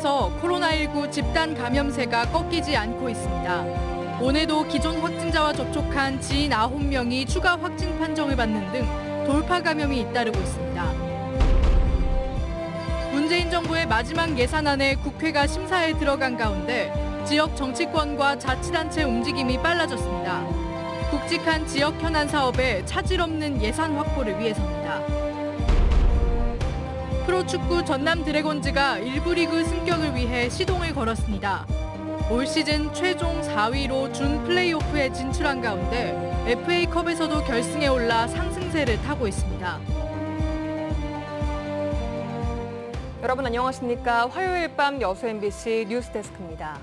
전남에서 코로나19 집단 감염세가 꺾이지 않고 있습니다. 오늘도 기존 확진자와 접촉한 지인 9명이 추가 확진 판정을 받는 등 돌파 감염이 잇따르고 있습니다. 문재인 정부의 마지막 예산안에 국회가 심사에 들어간 가운데 지역 정치권과 자치단체 움직임이 빨라졌습니다. 굵직한 지역 현안 사업에 차질 없는 예산 확보를 위해서입니다. 프로축구 전남 드래곤즈가 1부 리그 승격을 위해 시동을 걸었습니다. 올 시즌 최종 4위로 준 플레이오프에 진출한 가운데 FA컵에서도 결승에 올라 상승세를 타고 있습니다. 여러분 안녕하십니까? 화요일 밤 여수 MBC 뉴스데스크입니다.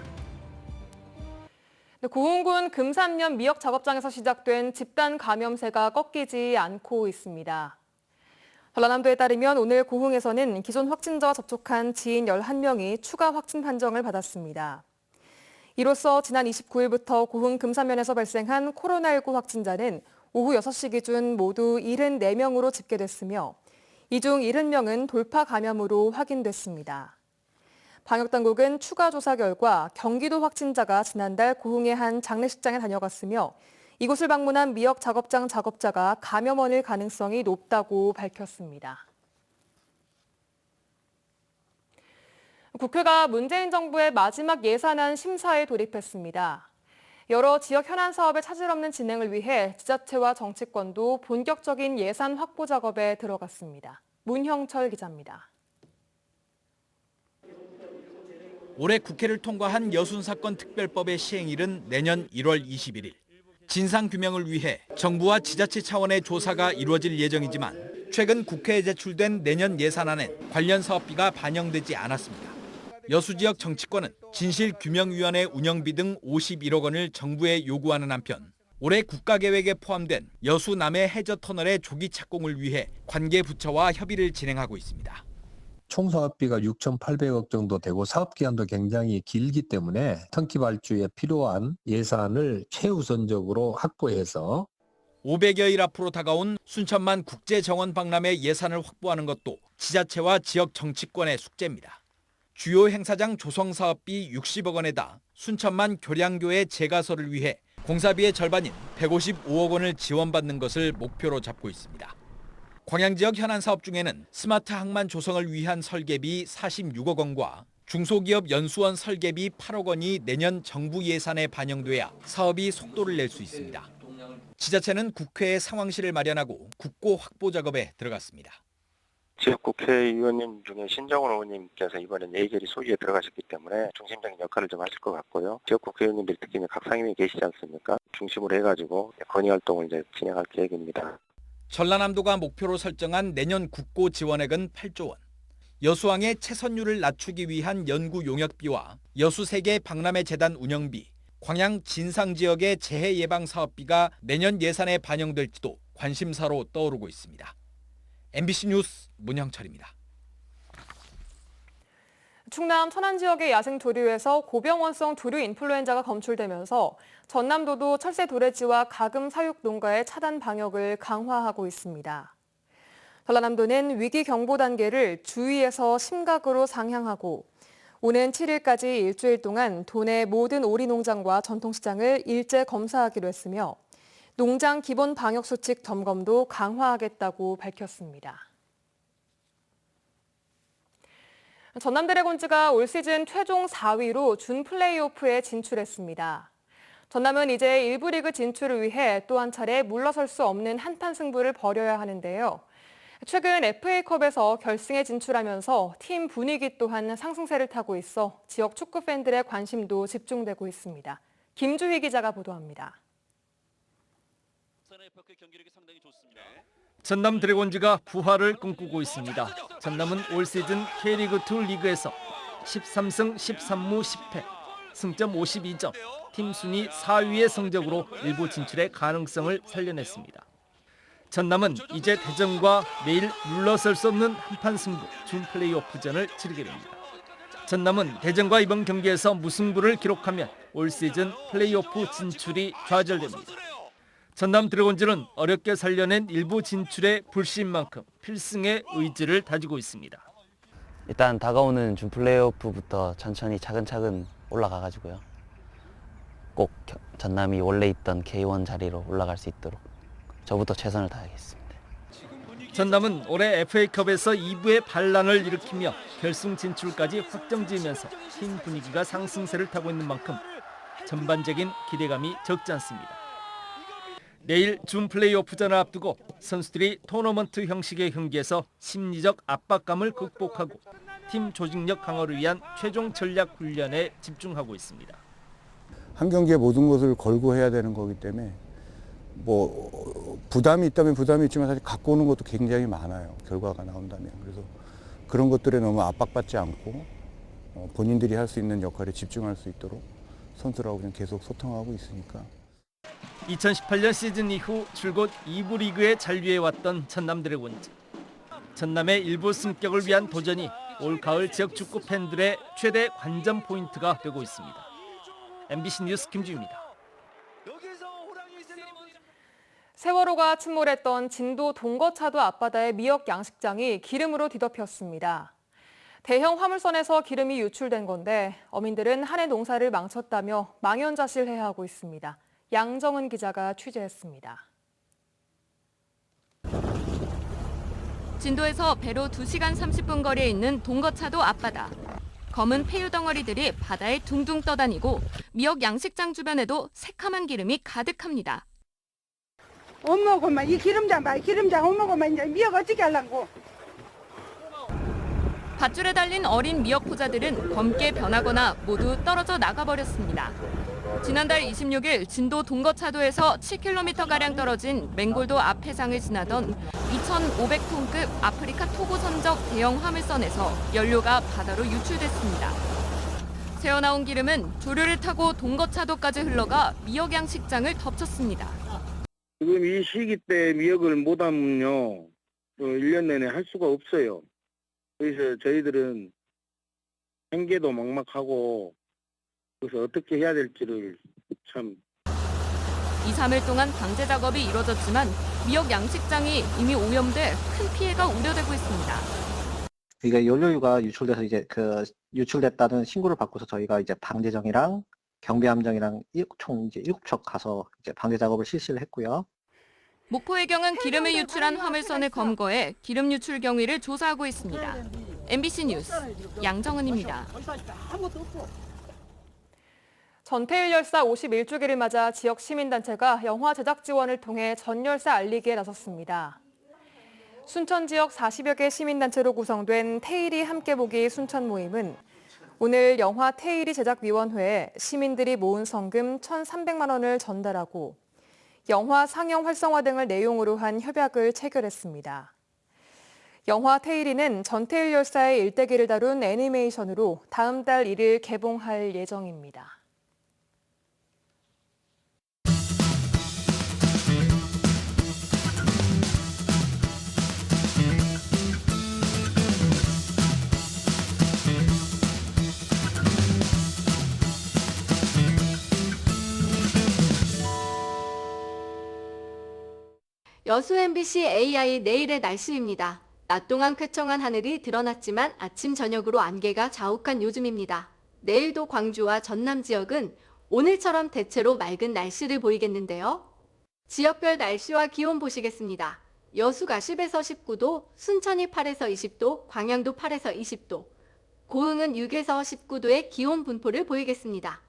고흥군 금산면 미역 작업장에서 시작된 집단 감염세가 꺾이지 않고 있습니다. 전라남도에 따르면 오늘 고흥에서는 기존 확진자와 접촉한 지인 11명이 추가 확진 판정을 받았습니다. 이로써 지난 29일부터 고흥 금산면에서 발생한 코로나19 확진자는 오후 6시 기준 모두 74명으로 집계됐으며 이 중 70명은 돌파 감염으로 확인됐습니다. 방역당국은 추가 조사 결과 경기도 확진자가 지난달 고흥의 한 장례식장에 다녀갔으며 이곳을 방문한 미역 작업장 작업자가 감염원일 가능성이 높다고 밝혔습니다. 국회가 문재인 정부의 마지막 예산안 심사에 돌입했습니다. 여러 지역 현안 사업의 차질 없는 진행을 위해 지자체와 정치권도 본격적인 예산 확보 작업에 들어갔습니다. 문형철 기자입니다. 올해 국회를 통과한 여순사건 특별법의 시행일은 내년 1월 21일. 진상규명을 위해 정부와 지자체 차원의 조사가 이루어질 예정이지만 최근 국회에 제출된 내년 예산안엔 관련 사업비가 반영되지 않았습니다. 여수 지역 정치권은 진실규명위원회 운영비 등 51억 원을 정부에 요구하는 한편 올해 국가계획에 포함된 여수 남해 해저터널의 조기 착공을 위해 관계 부처와 협의를 진행하고 있습니다. 총 사업비가 6,800억 정도 되고 사업기간도 굉장히 길기 때문에 터키 발주에 필요한 예산을 최우선적으로 확보해서 500여일 앞으로 다가온 순천만 국제정원 박람회 예산을 확보하는 것도 지자체와 지역 정치권의 숙제입니다. 주요 행사장 조성 사업비 60억 원에다 순천만 교량교회 재가설을 위해 공사비의 절반인 155억 원을 지원받는 것을 목표로 잡고 있습니다. 광양지역 현안 사업 중에는 스마트 항만 조성을 위한 설계비 46억 원과 중소기업 연수원 설계비 8억 원이 내년 정부 예산에 반영돼야 사업이 속도를 낼 수 있습니다. 지자체는 국회에 상황실을 마련하고 국고 확보 작업에 들어갔습니다. 지역 국회의원님 중에 신정훈 의원님께서 이번엔 예결위 소위에 들어가셨기 때문에 중심적인 역할을 좀 하실 것 같고요. 지역 국회의원님들이 특히 각 상임위에 계시지 않습니까? 중심으로 해가지고 건의 활동을 이제 진행할 계획입니다. 전라남도가 목표로 설정한 내년 국고 지원액은 8조 원. 여수항의 채선율을 낮추기 위한 연구 용역비와 여수세계 박람회 재단 운영비, 광양 진상 지역의 재해 예방 사업비가 내년 예산에 반영될지도 관심사로 떠오르고 있습니다. MBC 뉴스 문형철입니다. 충남 천안 지역의 야생 조류에서 고병원성 조류 인플루엔자가 검출되면서 전남도도 철새 도래지와 가금 사육 농가의 차단 방역을 강화하고 있습니다. 전라남도는 위기 경보 단계를 주의에서 심각으로 상향하고 오는 7일까지 일주일 동안 도내 모든 오리 농장과 전통시장을 일제 검사하기로 했으며 농장 기본 방역 수칙 점검도 강화하겠다고 밝혔습니다. 전남 드래곤즈가 올 시즌 최종 4위로 준 플레이오프에 진출했습니다. 전남은 이제 1부 리그 진출을 위해 또 한 차례 물러설 수 없는 한판 승부를 벌여야 하는데요. 최근 FA컵에서 결승에 진출하면서 팀 분위기 또한 상승세를 타고 있어 지역 축구 팬들의 관심도 집중되고 있습니다. 김주희 기자가 보도합니다. 전남 드래곤즈가 부활을 꿈꾸고 있습니다. 전남은 올 시즌 K리그2 리그에서 13승 13무 10패, 승점 52점, 팀 순위 4위의 성적으로 일부 진출의 가능성을 살려냈습니다. 전남은 이제 대전과 내일 물러설 수 없는 한판 승부, 준 플레이오프전을 치르게 됩니다. 전남은 대전과 이번 경기에서 무승부를 기록하면 올 시즌 플레이오프 진출이 좌절됩니다. 전남 드래곤즈는 어렵게 살려낸 일부 진출의 불씨인 만큼 필승의 의지를 다지고 있습니다. 일단 다가오는 준 플레이오프부터 천천히 차근차근 올라가가지고요. 꼭 전남이 원래 있던 K1 자리로 올라갈 수 있도록 저부터 최선을 다하겠습니다. 전남은 올해 FA컵에서 2부의 반란을 일으키며 결승 진출까지 확정지으면서 팀 분위기가 상승세를 타고 있는 만큼 전반적인 기대감이 적지 않습니다. 내일 준 플레이오프전을 앞두고 선수들이 토너먼트 형식의 경기에서 심리적 압박감을 극복하고 팀 조직력 강화를 위한 최종 전략 훈련에 집중하고 있습니다. 한 경기에 모든 것을 걸고 해야 되는 거기 때문에 뭐 부담이 있다면 부담이 있지만 사실 갖고 오는 것도 굉장히 많아요. 결과가 나온다면. 그래서 그런 것들에 너무 압박받지 않고 본인들이 할 수 있는 역할에 집중할 수 있도록 선수들하고 그냥 계속 소통하고 있으니까. 2018년 시즌 이후 줄곧 2부 리그에 잔류해왔던 전남 드래곤즈. 전남의 일부 승격을 위한 도전이 올 가을 지역 축구 팬들의 최대 관전 포인트가 되고 있습니다. MBC 뉴스 김주입니다. 세월호가 침몰했던 진도 동거차도 앞바다의 미역 양식장이 기름으로 뒤덮였습니다. 대형 화물선에서 기름이 유출된 건데 어민들은 한 해 농사를 망쳤다며 망연자실해야 하고 있습니다. 양정은 기자가 취재했습니다. 진도에서 배로 2시간 30분 거리에 있는 동거차도 앞바다. 검은 폐유 덩어리들이 바다에 둥둥 떠다니고 미역 양식장 주변에도 새카만 기름이 가득합니다. 엄마고만 이 기름장 봐. 기름장 엄마고만 이제 미역 어떻게 하려고. 밧줄에 달린 어린 미역 포자들은 검게 변하거나 모두 떨어져 나가버렸습니다. 지난달 26일 진도 동거차도에서 7km가량 떨어진 맹골도 앞 해상을 지나던 2,500톤급 아프리카 토고 선적 대형 화물선에서 연료가 바다로 유출됐습니다. 새어나온 기름은 조류를 타고 동거차도까지 흘러가 미역 양식장을 덮쳤습니다. 지금 이 시기 때 미역을 못 하면요, 1년 내내 할 수가 없어요. 그래서 저희들은 생계도 막막하고 그래서 어떻게 해야 될지를 참. 2, 3일 동안 방제 작업이 이뤄졌지만 미역 양식장이 이미 오염돼 큰 피해가 우려되고 있습니다. 이게 연료유가 유출돼서 이제 유출됐다는 신고를 받고서 저희가 이제 방제정이랑 경비함정이랑 총 이제 7척 가서 이제 방제 작업을 실시를 했고요. 목포해경은 기름을 유출한 화물선을 검거해 기름 유출 경위를 조사하고 있습니다. MBC 뉴스 양정은입니다. 전태일 열사 51주기를 맞아 지역 시민단체가 영화 제작 지원을 통해 전 열사 알리기에 나섰습니다. 순천 지역 40여 개 시민단체로 구성된 태일이 함께 보기 순천 모임은 오늘 영화 태일이 제작위원회에 시민들이 모은 성금 1,300만 원을 전달하고 영화 상영 활성화 등을 내용으로 한 협약을 체결했습니다. 영화 태일이는 전태일 열사의 일대기를 다룬 애니메이션으로 다음 달 1일 개봉할 예정입니다. 여수 MBC AI 내일의 날씨입니다. 낮 동안 쾌청한 하늘이 드러났지만 아침 저녁으로 안개가 자욱한 요즘입니다. 내일도 광주와 전남 지역은 오늘처럼 대체로 맑은 날씨를 보이겠는데요. 지역별 날씨와 기온 보시겠습니다. 여수가 10에서 19도, 순천이 8에서 20도, 광양도 8에서 20도, 고흥은 6에서 19도의 기온 분포를 보이겠습니다.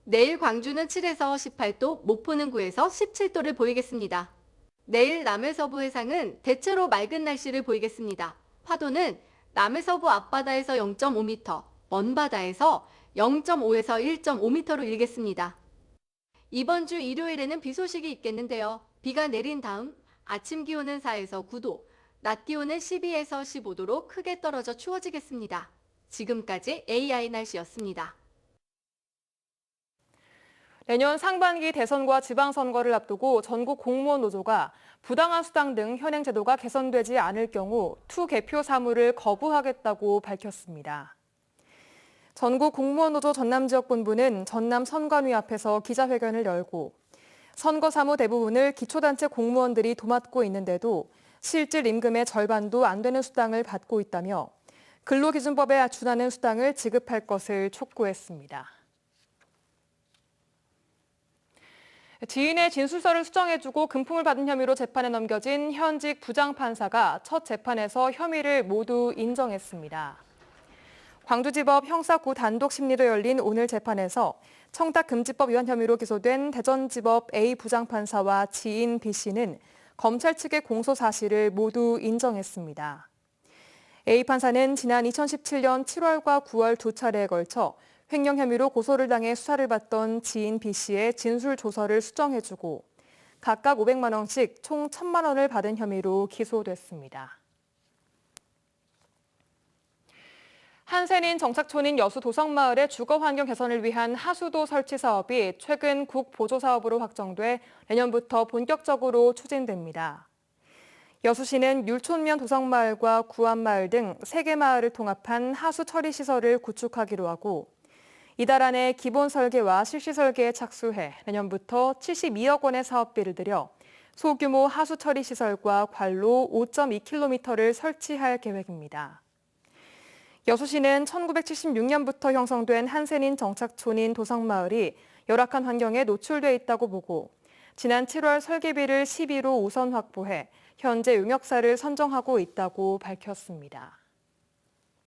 내일 광주는 7에서 18도, 목포는 9에서 17도를 보이겠습니다. 내일 남해서부 해상은 대체로 맑은 날씨를 보이겠습니다. 파도는 남해서부 앞바다에서 0.5m, 먼바다에서 0.5에서 1.5m로 일겠습니다. 이번 주 일요일에는 비 소식이 있겠는데요. 비가 내린 다음 아침 기온은 4에서 9도, 낮 기온은 12에서 15도로 크게 떨어져 추워지겠습니다. 지금까지 AI 날씨였습니다. 내년 상반기 대선과 지방선거를 앞두고 전국 공무원 노조가 부당한 수당 등 현행 제도가 개선되지 않을 경우 투 개표 사무를 거부하겠다고 밝혔습니다. 전국 공무원 노조 전남지역본부는 전남 선관위 앞에서 기자회견을 열고 선거 사무 대부분을 기초단체 공무원들이 도맡고 있는데도 실질 임금의 절반도 안 되는 수당을 받고 있다며 근로기준법에 준하는 수당을 지급할 것을 촉구했습니다. 지인의 진술서를 수정해주고 금품을 받은 혐의로 재판에 넘겨진 현직 부장판사가 첫 재판에서 혐의를 모두 인정했습니다. 광주지법 형사 9 단독 심리로 열린 오늘 재판에서 청탁금지법 위반 혐의로 기소된 대전지법 A 부장판사와 지인 B씨는 검찰 측의 공소 사실을 모두 인정했습니다. A 판사는 지난 2017년 7월과 9월 두 차례에 걸쳐 횡령 혐의로 고소를 당해 수사를 받던 지인 B씨의 진술 조서를 수정해주고 각각 500만 원씩 총 1,000만 원을 받은 혐의로 기소됐습니다. 한센인 정착촌인 여수 도성마을의 주거 환경 개선을 위한 하수도 설치 사업이 최근 국 보조 사업으로 확정돼 내년부터 본격적으로 추진됩니다. 여수시는 율촌면 도성마을과 구암마을 등 3개 마을을 통합한 하수 처리 시설을 구축하기로 하고 이달 안에 기본 설계와 실시 설계에 착수해 내년부터 72억 원의 사업비를 들여 소규모 하수 처리 시설과 관로 5.2km를 설치할 계획입니다. 여수시는 1976년부터 형성된 한센인 정착촌인 도성마을이 열악한 환경에 노출돼 있다고 보고 지난 7월 설계비를 12로 우선 확보해 현재 용역사를 선정하고 있다고 밝혔습니다.